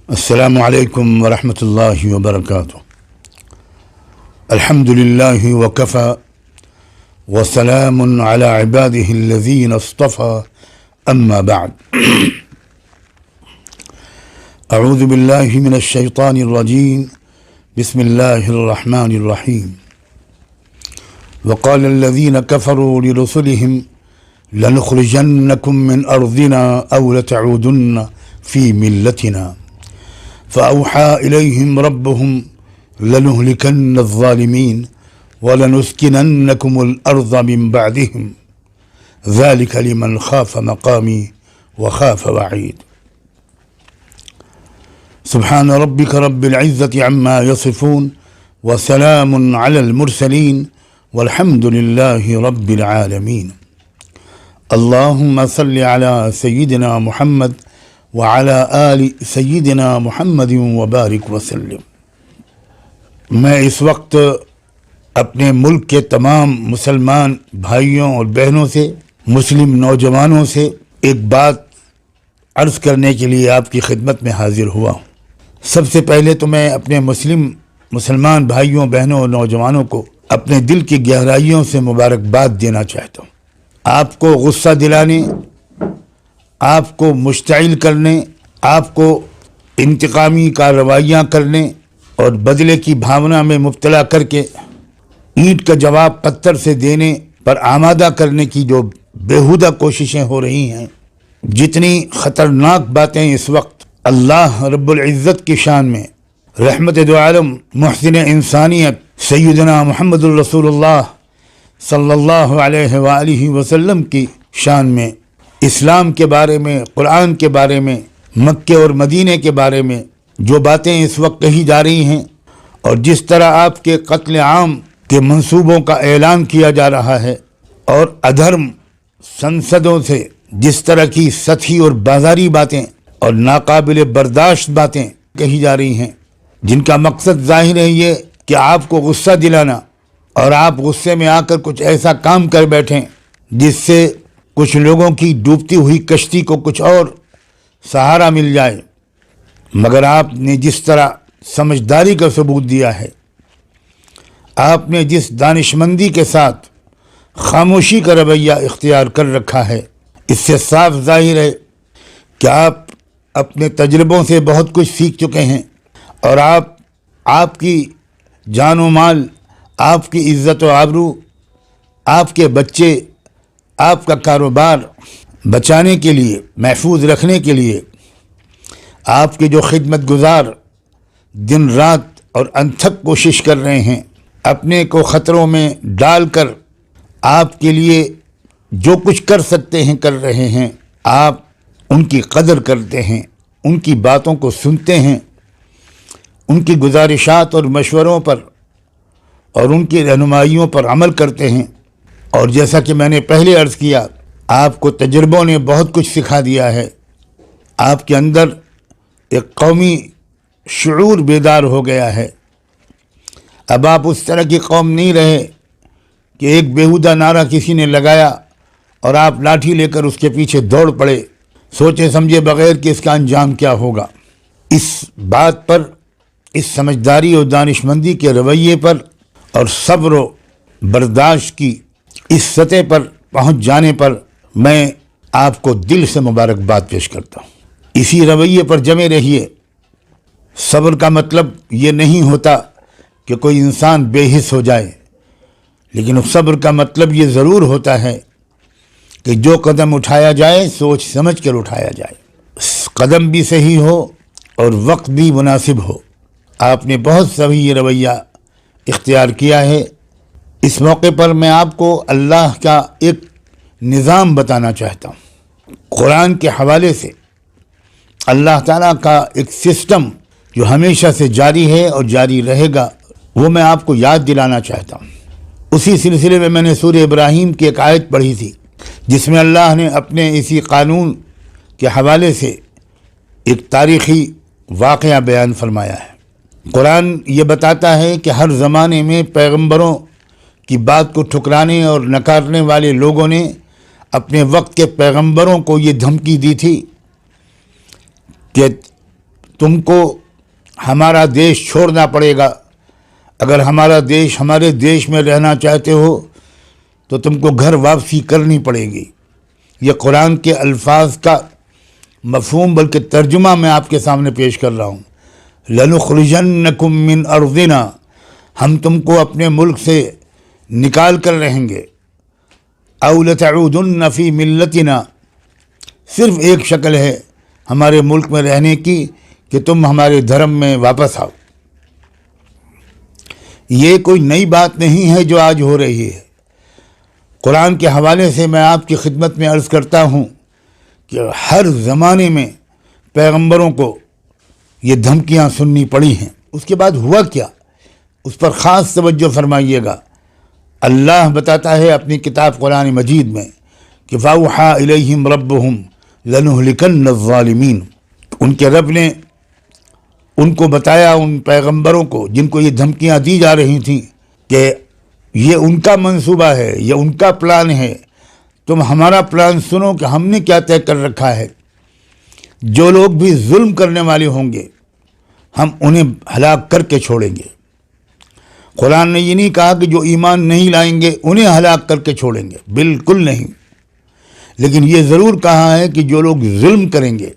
السلام علیکم ورحمۃ اللہ وبرکاتہ۔ الحمد للہ وکفی وسلام علی عباده الذین اصطفی اما بعد۔ اعوذ باللہ من الشیطان الرجیم، بسم اللہ الرحمن الرحیم۔ وقال الذین کفروا لرسلهم لنخرجنکم من ارضنا او لتعودن فی ملتنا فأوحى إليهم ربهم لنهلكن الظالمين ولنسكننكم الأرض من بعدهم ذلك لمن خاف مقامي وخاف وعيد۔ سبحان ربك رب العزة عما يصفون وسلام على المرسلين والحمد لله رب العالمين۔ اللهم صل على سيدنا محمد وعلى آل سیدنا محمد وبارک وسلم۔ میں اس وقت اپنے ملک کے تمام مسلمان بھائیوں اور بہنوں سے، مسلم نوجوانوں سے ایک بات عرض کرنے کے لیے آپ کی خدمت میں حاضر ہوا ہوں۔ سب سے پہلے تو میں اپنے مسلمان بھائیوں بہنوں اور نوجوانوں کو اپنے دل کی گہرائیوں سے مبارکباد دینا چاہتا ہوں۔ آپ کو غصہ دلانے، آپ کو مشتعل کرنے، آپ کو انتقامی کارروائیاں کرنے اور بدلے کی بھاونا میں مبتلا کر کے اینٹ کا جواب پتھر سے دینے پر آمادہ کرنے کی جو بیہودہ کوششیں ہو رہی ہیں، جتنی خطرناک باتیں اس وقت اللہ رب العزت کی شان میں، رحمت دو عالم محسن انسانیت سیدنا محمد الرسول اللہ صلی اللہ علیہ وآلہ وسلم کی شان میں، اسلام کے بارے میں، قرآن کے بارے میں، مکے اور مدینے کے بارے میں جو باتیں اس وقت کہی جا رہی ہیں، اور جس طرح آپ کے قتل عام کے منصوبوں کا اعلان کیا جا رہا ہے، اور ادھرم سنسدوں سے جس طرح کی سطحی اور بازاری باتیں اور ناقابل برداشت باتیں کہی جا رہی ہیں، جن کا مقصد ظاہر ہے یہ کہ آپ کو غصہ دلانا اور آپ غصے میں آ کر کچھ ایسا کام کر بیٹھیں جس سے کچھ لوگوں کی ڈوبتی ہوئی کشتی کو کچھ اور سہارا مل جائے۔ مگر آپ نے جس طرح سمجھداری کا ثبوت دیا ہے، آپ نے جس دانشمندی کے ساتھ خاموشی کا رویہ اختیار کر رکھا ہے، اس سے صاف ظاہر ہے کہ آپ اپنے تجربوں سے بہت کچھ سیکھ چکے ہیں، اور آپ کی جان و مال، آپ کی عزت و آبرو، آپ کے بچے، آپ کا کاروبار بچانے کے لیے، محفوظ رکھنے کے لیے آپ کے جو خدمت گزار دن رات اور انتھک کوشش کر رہے ہیں، اپنے کو خطروں میں ڈال کر آپ کے لیے جو کچھ کر سکتے ہیں کر رہے ہیں، آپ ان کی قدر کرتے ہیں، ان کی باتوں کو سنتے ہیں، ان کی گزارشات اور مشوروں پر اور ان کی رہنمائیوں پر عمل کرتے ہیں۔ اور جیسا کہ میں نے پہلے عرض کیا، آپ کو تجربوں نے بہت کچھ سکھا دیا ہے، آپ کے اندر ایک قومی شعور بیدار ہو گیا ہے۔ اب آپ اس طرح کی قوم نہیں رہے کہ ایک بیہودہ نعرہ کسی نے لگایا اور آپ لاٹھی لے کر اس کے پیچھے دوڑ پڑے، سوچے سمجھے بغیر کہ اس کا انجام کیا ہوگا۔ اس بات پر، اس سمجھداری اور دانشمندی کے رویے پر اور صبر و برداشت کی اس سطح پر پہنچ جانے پر میں آپ کو دل سے مبارکباد پیش کرتا ہوں۔ اسی رویے پر جمے رہیے۔ صبر کا مطلب یہ نہیں ہوتا کہ کوئی انسان بے حس ہو جائے، لیکن صبر کا مطلب یہ ضرور ہوتا ہے کہ جو قدم اٹھایا جائے سوچ سمجھ کر اٹھایا جائے، قدم بھی صحیح ہو اور وقت بھی مناسب ہو۔ آپ نے بہت صحیح رویہ اختیار کیا ہے۔ اس موقع پر میں آپ کو اللہ کا ایک نظام بتانا چاہتا ہوں۔ قرآن کے حوالے سے اللہ تعالیٰ کا ایک سسٹم جو ہمیشہ سے جاری ہے اور جاری رہے گا، وہ میں آپ کو یاد دلانا چاہتا ہوں۔ اسی سلسلے میں نے سورہ ابراہیم کی ایک آیت پڑھی تھی، جس میں اللہ نے اپنے اسی قانون کے حوالے سے ایک تاریخی واقعہ بیان فرمایا ہے۔ قرآن یہ بتاتا ہے کہ ہر زمانے میں پیغمبروں کی بات کو ٹھکرانے اور نکارنے والے لوگوں نے اپنے وقت کے پیغمبروں کو یہ دھمکی دی تھی کہ تم کو ہمارا دیش چھوڑنا پڑے گا. اگر ہمارے دیش میں رہنا چاہتے ہو تو تم کو گھر واپسی کرنی پڑے گی. یہ قرآن کے الفاظ کا مفہوم بلکہ ترجمہ میں آپ کے سامنے پیش کر رہا ہوں. لَنُخْرِجَنَّكُم مِّنْ أَرْضِنَا، ہم تم کو اپنے ملک سے نکال کر رہیں گے. أَوْ لَتَعُودُنَّ فِي مِلَّتِنَا، صرف ایک شکل ہے ہمارے ملک میں رہنے کی کہ تم ہمارے دھرم میں واپس آؤ. یہ کوئی نئی بات نہیں ہے جو آج ہو رہی ہے. قرآن کے حوالے سے میں آپ کی خدمت میں عرض کرتا ہوں کہ ہر زمانے میں پیغمبروں کو یہ دھمکیاں سننی پڑی ہیں. اس کے بعد ہوا کیا، اس پر خاص توجہ فرمائیے گا. اللہ بتاتا ہے اپنی کتاب قرآن مجید میں کہ فَأَوْحَىٰ إِلَيْهِمْ رَبُّهُمْ لَنُهْلِكَنَّ الظَّالِمِينَ. ان کے رب نے ان کو بتایا، ان پیغمبروں کو جن کو یہ دھمکیاں دی جا رہی تھیں کہ یہ ان کا منصوبہ ہے، یہ ان کا پلان ہے، تم ہمارا پلان سنو کہ ہم نے کیا طے کر رکھا ہے. جو لوگ بھی ظلم کرنے والے ہوں گے ہم انہیں ہلاک کر کے چھوڑیں گے. قرآن نے یہ نہیں کہا کہ جو ایمان نہیں لائیں گے انہیں ہلاک کر کے چھوڑیں گے، بالکل نہیں. لیکن یہ ضرور کہا ہے کہ جو لوگ ظلم کریں گے،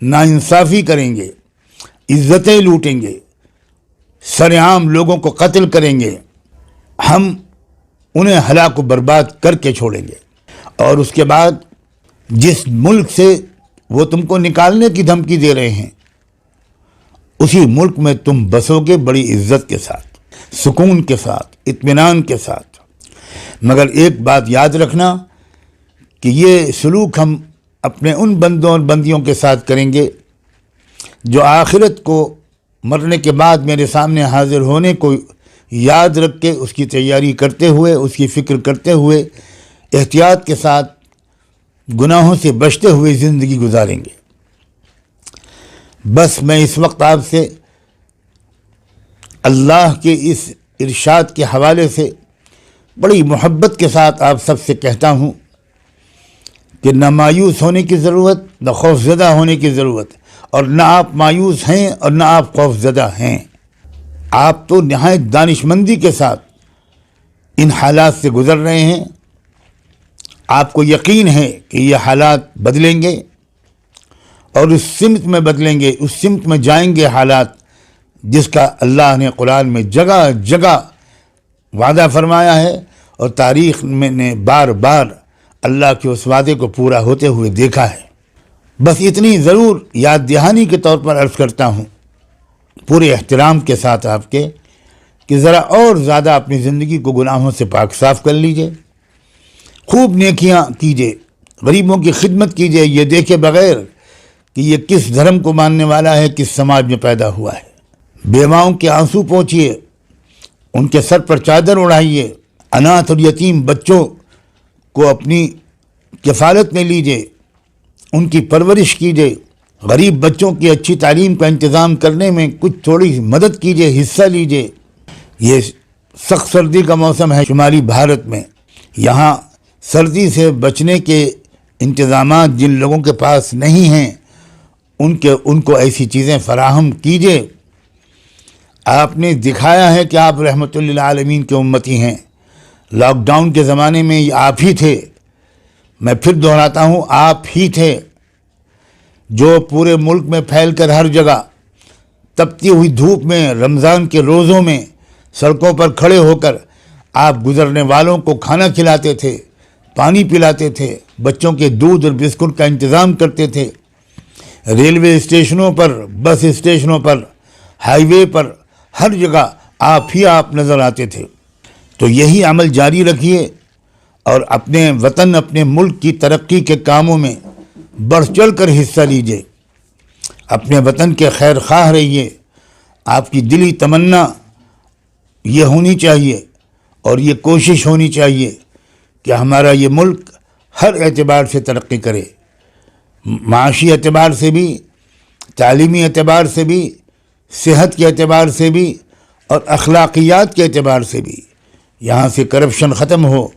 ناانصافی کریں گے، عزتیں لوٹیں گے، سر عام لوگوں کو قتل کریں گے، ہم انہیں ہلاک و برباد کر کے چھوڑیں گے. اور اس کے بعد جس ملک سے وہ تم کو نکالنے کی دھمکی دے رہے ہیں اسی ملک میں تم بسو گے بڑی عزت کے ساتھ، سکون کے ساتھ، اطمینان کے ساتھ. مگر ایک بات یاد رکھنا کہ یہ سلوک ہم اپنے ان بندوں اور بندیوں کے ساتھ کریں گے جو آخرت کو مرنے کے بعد میرے سامنے حاضر ہونے کو یاد رکھ کے اس کی تیاری کرتے ہوئے، اس کی فکر کرتے ہوئے احتیاط کے ساتھ گناہوں سے بچتے ہوئے زندگی گزاریں گے. بس میں اس وقت آپ سے اللہ کے اس ارشاد کے حوالے سے بڑی محبت کے ساتھ آپ سب سے کہتا ہوں کہ نہ مایوس ہونے کی ضرورت، نہ خوف زدہ ہونے کی ضرورت، اور نہ آپ مایوس ہیں اور نہ آپ خوف زدہ ہیں. آپ تو نہایت دانش مندی کے ساتھ ان حالات سے گزر رہے ہیں. آپ کو یقین ہے کہ یہ حالات بدلیں گے اور اس سمت میں بدلیں گے، اس سمت میں جائیں گے حالات جس کا اللہ نے قرآن میں جگہ جگہ وعدہ فرمایا ہے اور تاریخ میں نے بار بار اللہ کے اس وعدے کو پورا ہوتے ہوئے دیکھا ہے. بس اتنی ضرور یاد دہانی کے طور پر عرض کرتا ہوں پورے احترام کے ساتھ آپ کے کہ ذرا اور زیادہ اپنی زندگی کو گناہوں سے پاک صاف کر لیجئے، خوب نیکیاں کیجئے، غریبوں کی خدمت کیجئے، یہ دیکھے بغیر کہ یہ کس دھرم کو ماننے والا ہے، کس سماج میں پیدا ہوا ہے. بیواؤں کے آنسو پوچھیے، ان کے سر پر چادر اڑائیے، اناتھ اور یتیم بچوں کو اپنی کفالت میں لیجئے، ان کی پرورش کیجئے، غریب بچوں کی اچھی تعلیم کا انتظام کرنے میں کچھ تھوڑی مدد کیجئے، حصہ لیجئے. یہ سخت سردی کا موسم ہے شمالی بھارت میں، یہاں سردی سے بچنے کے انتظامات جن لوگوں کے پاس نہیں ہیں ان کو ایسی چیزیں فراہم کیجئے. آپ نے دکھایا ہے کہ آپ رحمت للعالمین کے امتی ہیں. لاک ڈاؤن کے زمانے میں یہ آپ ہی تھے، میں پھر دہراتا ہوں آپ ہی تھے جو پورے ملک میں پھیل کر ہر جگہ تپتی ہوئی دھوپ میں رمضان کے روزوں میں سڑکوں پر کھڑے ہو کر آپ گزرنے والوں کو کھانا کھلاتے تھے، پانی پلاتے تھے، بچوں کے دودھ اور بسکٹ کا انتظام کرتے تھے. ریلوے اسٹیشنوں پر، بس اسٹیشنوں پر، ہائی وے پر، ہر جگہ آپ ہی آپ نظر آتے تھے. تو یہی عمل جاری رکھیے اور اپنے وطن، اپنے ملک کی ترقی کے کاموں میں بڑھ چڑھ کر حصہ لیجیے. اپنے وطن کے خیر خواہ رہیے. آپ کی دلی تمنا یہ ہونی چاہیے اور یہ کوشش ہونی چاہیے کہ ہمارا یہ ملک ہر اعتبار سے ترقی کرے، معاشی اعتبار سے بھی، تعلیمی اعتبار سے بھی، صحت کے اعتبار سے بھی اور اخلاقیات کے اعتبار سے بھی. یہاں سے کرپشن ختم ہو،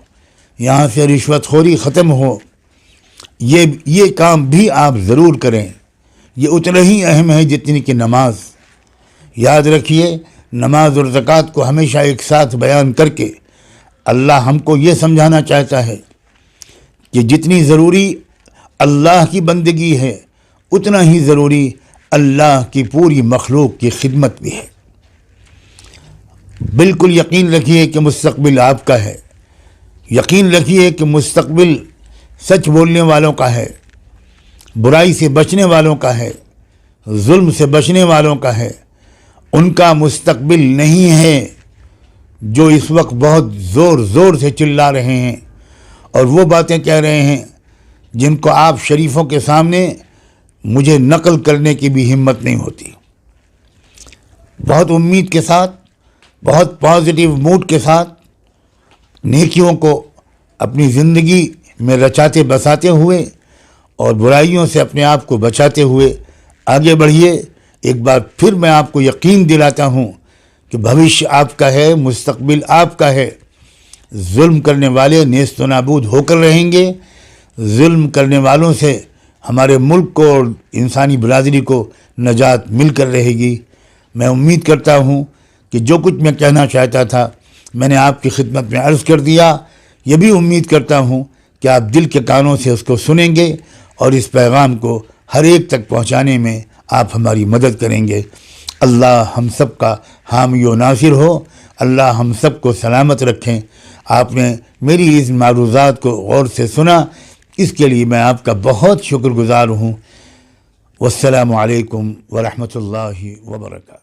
یہاں سے رشوت خوری ختم ہو. یہ کام بھی آپ ضرور کریں یہ اتنا ہی اہم ہے جتنی کہ نماز۔ یاد رکھیے، نماز اور زکوٰۃ کو ہمیشہ ایک ساتھ بیان کر کے اللہ ہم کو یہ سمجھانا چاہتا ہے کہ جتنی ضروری اللہ کی بندگی ہے اتنا ہی ضروری اللہ کی پوری مخلوق کی خدمت بھی ہے۔ بالکل یقین رکھیے کہ مستقبل آپ کا ہے، یقین رکھیے کہ مستقبل سچ بولنے والوں کا ہے، برائی سے بچنے والوں کا ہے، ظلم سے بچنے والوں کا ہے۔ ان کا مستقبل نہیں ہے جو اس وقت بہت زور زور سے چلا رہے ہیں اور وہ باتیں کہہ رہے ہیں جن کو آپ شریفوں کے سامنے مجھے نقل کرنے کی بھی ہمت نہیں ہوتی۔ بہت امید کے ساتھ، بہت پازیٹیو موڈ کے ساتھ نیکیوں کو اپنی زندگی میں رچاتے بساتے ہوئے اور برائیوں سے اپنے آپ کو بچاتے ہوئے آگے بڑھیے۔ ایک بار پھر میں آپ کو یقین دلاتا ہوں کہ بھوشیہ آپ کا ہے، مستقبل آپ کا ہے۔ ظلم کرنے والے نیست و نابود ہو کر رہیں گے، ظلم کرنے والوں سے ہمارے ملک کو اور انسانی برادری کو نجات مل کر رہے گی۔ میں امید کرتا ہوں کہ جو کچھ میں کہنا چاہتا تھا میں نے آپ کی خدمت میں عرض کر دیا۔ یہ بھی امید کرتا ہوں کہ آپ دل کے کانوں سے اس کو سنیں گے اور اس پیغام کو ہر ایک تک پہنچانے میں آپ ہماری مدد کریں گے۔ اللہ ہم سب کا حامی و ناصر ہو، اللہ ہم سب کو سلامت رکھیں۔ آپ نے میری اس معروضات کو غور سے سنا، اس کے لیے میں آپ کا بہت شکر گزار ہوں۔ والسلام علیکم ورحمۃ اللہ وبرکاتہ۔